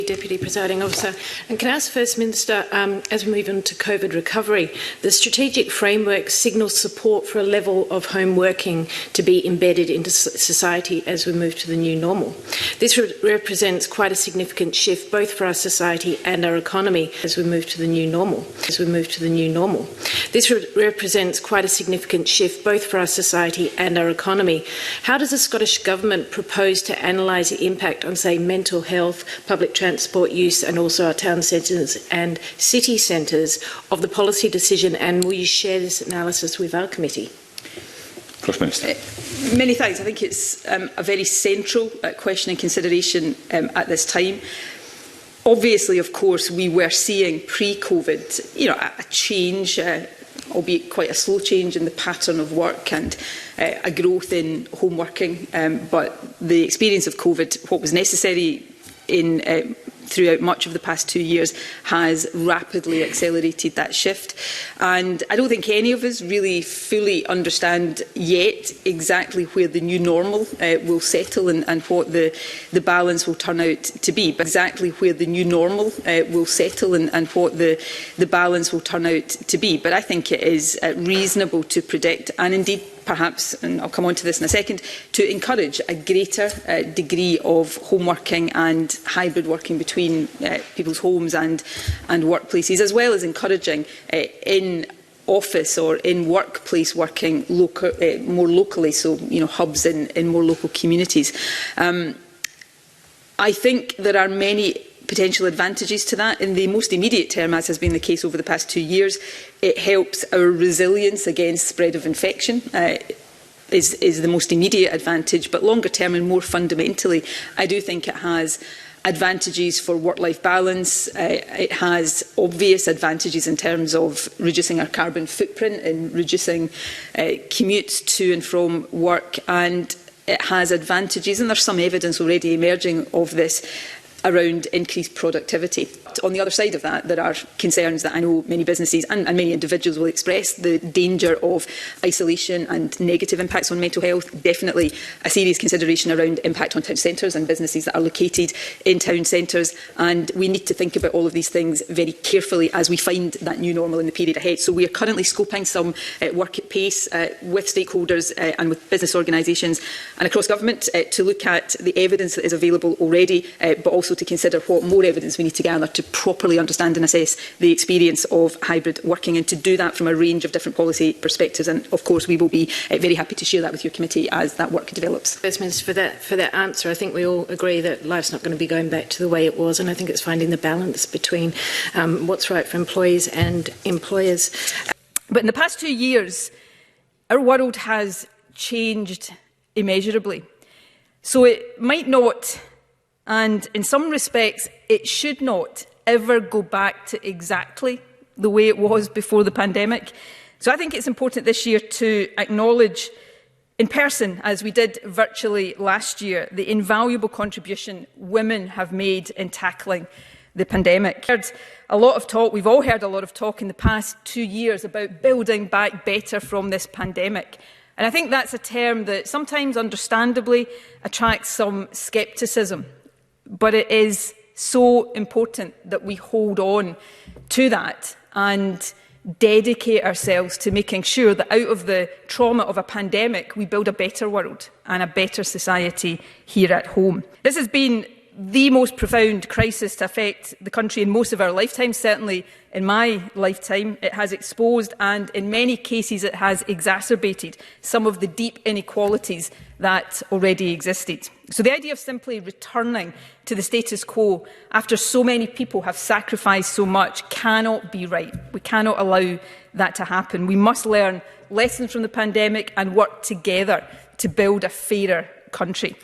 Deputy Presiding Officer. And can I ask First Minister, as we move into COVID recovery, the strategic framework signals support for a level of home working to be embedded into society as we move to the new normal. This represents quite a significant shift both for our society and our economy as we move to the new normal. This represents quite a significant shift both for our society and our economy. How does the Scottish Government propose to analyse the impact on, say, mental health, public transport use and also our town centres and city centres of the policy decision, and will you share this analysis with our committee? First Minister. Many thanks. I think it's a very central question and consideration at this time. Obviously, of course, we were seeing pre-COVID, a change, albeit quite a slow change in the pattern of work and a growth in home working. But the experience of COVID, what was necessary throughout much of the past 2 years, has rapidly accelerated that shift. And I don't think any of us really fully understand yet exactly where the new normal will settle and what the balance will turn out to be. But exactly where the new normal will settle and what the balance will turn out to be. But I think it is reasonable to predict, and indeed perhaps, and I'll come on to this in a second, to encourage a greater degree of home working and hybrid working between people's homes and workplaces, as well as encouraging in office or in workplace working more locally, so hubs in more local communities. I think there are many potential advantages to that. In the most immediate term, as has been the case over the past 2 years, it helps our resilience against spread of infection. Is the most immediate advantage, but longer term and more fundamentally, I do think it has advantages for work-life balance. It has obvious advantages in terms of reducing our carbon footprint and reducing commutes to and from work, and it has advantages, and there's some evidence already emerging of this, around increased productivity. On the other side of that, there are concerns that I know many businesses and many individuals will express: the danger of isolation and negative impacts on mental health. Definitely a serious consideration around impact on town centres and businesses that are located in town centres. And we need to think about all of these things very carefully as we find that new normal in the period ahead. So we are currently scoping some work at pace with stakeholders and with business organisations and across government to look at the evidence that is available already, but also to consider what more evidence we need to gather to properly understand and assess the experience of hybrid working, and to do that from a range of different policy perspectives. And of course we will be very happy to share that with your committee as that work develops. First Minister, for that answer. I think we all agree that life's not going to be going back to the way it was, and I think it's finding the balance between what's right for employees and employers. But in the past 2 years, our world has changed immeasurably. So it might not, and in some respects, it should not ever go back to exactly the way it was before the pandemic. So I think it's important this year to acknowledge in person, as we did virtually last year, the invaluable contribution women have made in tackling the pandemic. We've all heard a lot of talk in the past 2 years about building back better from this pandemic. And I think that's a term that sometimes understandably attracts some scepticism. But it is so important that we hold on to that and dedicate ourselves to making sure that out of the trauma of a pandemic, we build a better world and a better society here at home. This has been the most profound crisis to affect the country in most of our lifetimes. Certainly in my lifetime, it has exposed and in many cases it has exacerbated some of the deep inequalities that already existed. So the idea of simply returning to the status quo after so many people have sacrificed so much cannot be right. We cannot allow that to happen. We must learn lessons from the pandemic and work together to build a fairer country.